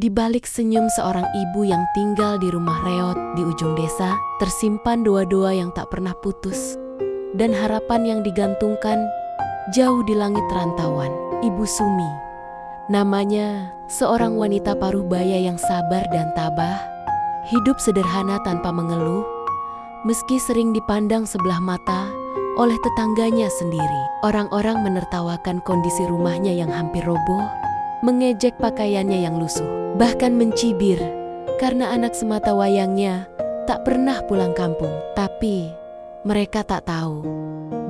Di balik senyum seorang ibu yang tinggal di rumah reot di ujung desa, tersimpan doa-doa yang tak pernah putus dan harapan yang digantungkan jauh di langit rantauan. Ibu Sumi, namanya seorang wanita paruh baya yang sabar dan tabah, hidup sederhana tanpa mengeluh, meski sering dipandang sebelah mata oleh tetangganya sendiri. Orang-orang menertawakan kondisi rumahnya yang hampir roboh, mengejek pakaiannya yang lusuh, bahkan mencibir karena anak semata wayangnya tak pernah pulang kampung. Tapi mereka tak tahu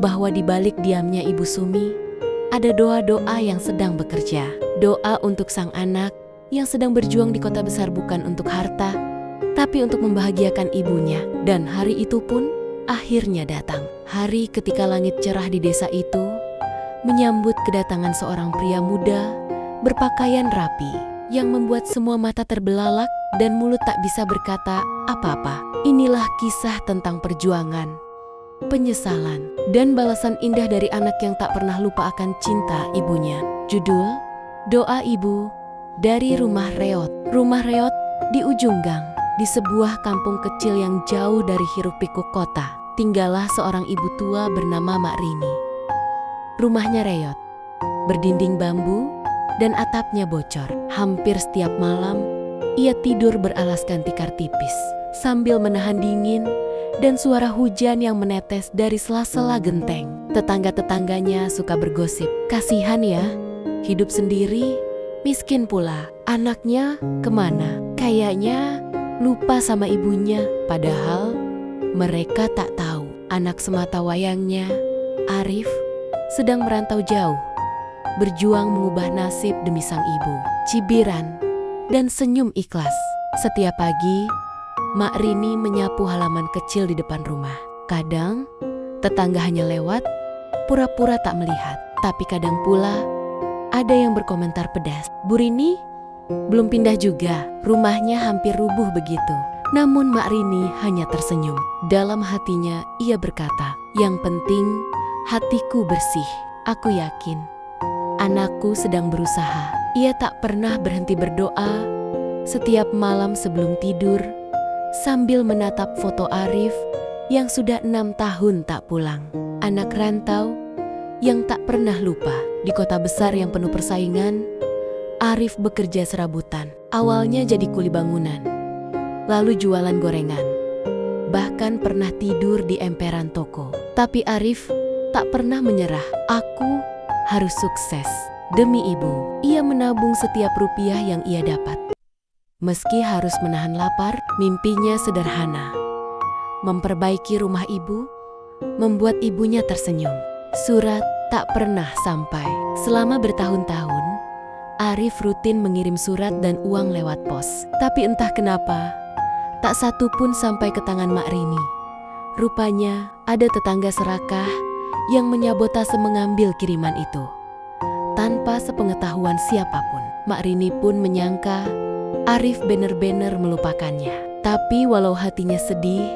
bahwa di balik diamnya Ibu Sumi ada doa-doa yang sedang bekerja. Doa untuk sang anak yang sedang berjuang di kota besar bukan untuk harta, tapi untuk membahagiakan ibunya. Dan hari itu pun akhirnya datang. Hari ketika langit cerah di desa itu menyambut kedatangan seorang pria muda berpakaian rapi yang membuat semua mata terbelalak dan mulut tak bisa berkata apa-apa. Inilah kisah tentang perjuangan, penyesalan, dan balasan indah dari anak yang tak pernah lupa akan cinta ibunya. Judul, Doa Ibu dari Rumah Reot. Rumah reot di ujung gang, di sebuah kampung kecil yang jauh dari hiruk-pikuk kota, tinggallah seorang ibu tua bernama Mak Rini. Rumahnya reot, berdinding bambu, dan atapnya bocor. Hampir setiap malam, ia tidur beralaskan tikar tipis, sambil menahan dingin dan suara hujan yang menetes dari sela-sela genteng. Tetangga-tetangganya suka bergosip, kasihan ya, hidup sendiri, miskin pula. Anaknya kemana? Kayaknya lupa sama ibunya. Padahal mereka tak tahu, anak semata wayangnya, Arif, sedang merantau jauh, berjuang mengubah nasib demi sang ibu. Cibiran dan senyum ikhlas. Setiap pagi, Mak Rini menyapu halaman kecil di depan rumah. Kadang, tetangga hanya lewat, pura-pura tak melihat. Tapi kadang pula, ada yang berkomentar pedas. Bu Rini, belum pindah juga. Rumahnya hampir rubuh begitu. Namun Mak Rini hanya tersenyum. Dalam hatinya, ia berkata, yang penting, hatiku bersih. Aku yakin, anakku sedang berusaha. Ia tak pernah berhenti berdoa setiap malam sebelum tidur, sambil menatap foto Arif yang sudah 6 tahun tak pulang. Anak rantau yang tak pernah lupa. Di kota besar yang penuh persaingan, Arif bekerja serabutan. Awalnya jadi kuli bangunan, lalu jualan gorengan, bahkan pernah tidur di emperan toko. Tapi Arif tak pernah menyerah. Aku harus sukses demi ibu. Ia menabung setiap rupiah yang ia dapat. Meski harus menahan lapar, mimpinya sederhana. Memperbaiki rumah ibu, membuat ibunya tersenyum. Surat tak pernah sampai. Selama bertahun-tahun, Arif rutin mengirim surat dan uang lewat pos. Tapi entah kenapa, tak satu pun sampai ke tangan Mak Rini. Rupanya ada tetangga serakah yang menyabotase mengambil kiriman itu. Tanpa sepengetahuan siapapun, Mak Rini pun menyangka Arif benar-benar melupakannya. Tapi walau hatinya sedih,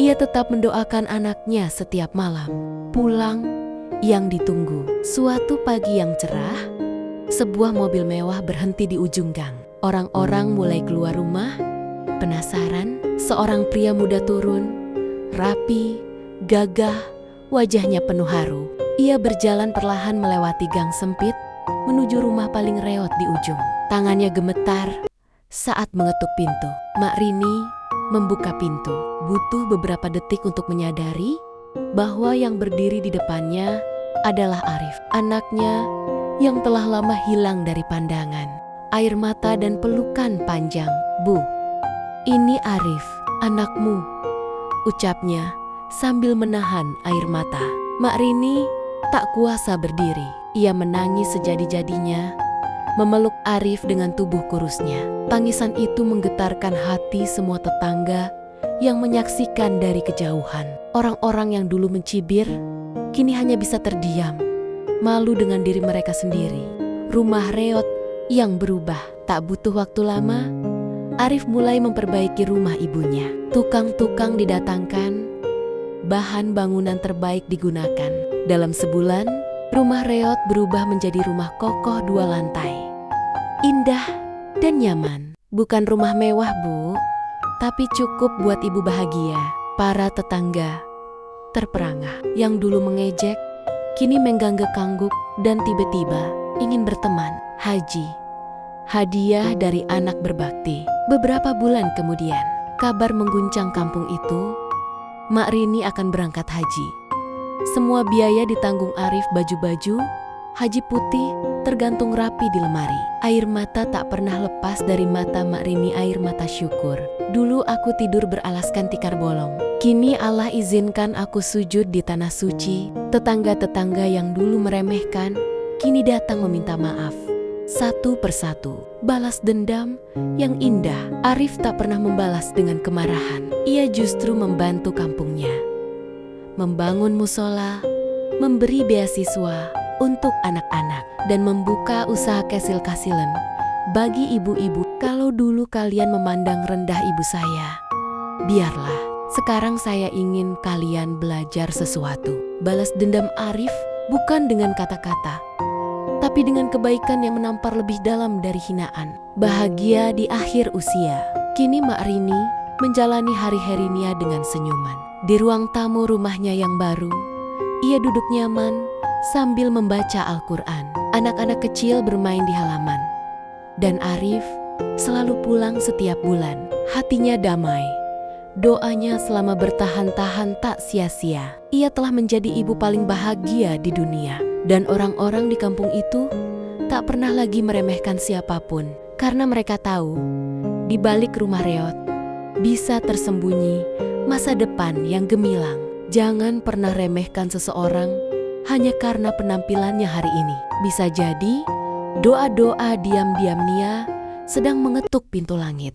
ia tetap mendoakan anaknya setiap malam. Pulang yang ditunggu. Suatu pagi yang cerah, sebuah mobil mewah berhenti di ujung gang. Orang-orang mulai keluar rumah. Penasaran, seorang pria muda turun, rapi, gagah, wajahnya penuh haru. Ia berjalan perlahan melewati gang sempit menuju rumah paling reot di ujung. Tangannya gemetar saat mengetuk pintu. Mak Rini membuka pintu. Butuh beberapa detik untuk menyadari bahwa yang berdiri di depannya adalah Arif, anaknya yang telah lama hilang dari pandangan. Air mata dan pelukan panjang. Bu, ini Arif, anakmu, ucapnya sambil menahan air mata. Mak Rini tak kuasa berdiri. Ia menangis sejadi-jadinya, memeluk Arif dengan tubuh kurusnya. Tangisan itu menggetarkan hati semua tetangga yang menyaksikan dari kejauhan. Orang-orang yang dulu mencibir, kini hanya bisa terdiam, malu dengan diri mereka sendiri. Rumah reot yang berubah. Tak butuh waktu lama, Arif mulai memperbaiki rumah ibunya. Tukang-tukang didatangkan, bahan bangunan terbaik digunakan. Dalam sebulan, rumah reot berubah menjadi rumah kokoh 2 lantai. Indah dan nyaman. Bukan rumah mewah, Bu, tapi cukup buat ibu bahagia. Para tetangga terperangah. Yang dulu mengejek, kini mengangguk-angguk dan tiba-tiba ingin berteman. Haji, hadiah dari anak berbakti. Beberapa bulan kemudian, kabar mengguncang kampung itu, Mak Rini akan berangkat haji. Semua biaya ditanggung Arif, baju-baju haji putih tergantung rapi di lemari. Air mata tak pernah lepas dari mata Mak Rini, air mata syukur. Dulu aku tidur beralaskan tikar bolong. Kini Allah izinkan aku sujud di tanah suci. Tetangga-tetangga yang dulu meremehkan, kini datang meminta maaf. Satu persatu, balas dendam yang indah. Arif tak pernah membalas dengan kemarahan. Ia justru membantu kampungnya, membangun musola, memberi beasiswa untuk anak-anak, dan membuka usaha kesil-kasilan bagi ibu-ibu. Kalau dulu kalian memandang rendah ibu saya, biarlah. Sekarang saya ingin kalian belajar sesuatu. Balas dendam Arif bukan dengan kata-kata, tapi dengan kebaikan yang menampar lebih dalam dari hinaan. Bahagia di akhir usia. Kini Mak Rini menjalani hari-harinya dengan senyuman. Di ruang tamu rumahnya yang baru, ia duduk nyaman sambil membaca Al-Quran. Anak-anak kecil bermain di halaman, dan Arif selalu pulang setiap bulan. Hatinya damai. Doanya selama bertahan-tahan tak sia-sia. Ia telah menjadi ibu paling bahagia di dunia. Dan orang-orang di kampung itu tak pernah lagi meremehkan siapapun, karena mereka tahu di balik rumah reot bisa tersembunyi masa depan yang gemilang. Jangan pernah remehkan seseorang hanya karena penampilannya hari ini. Bisa jadi doa-doa diam-diam Nia sedang mengetuk pintu langit.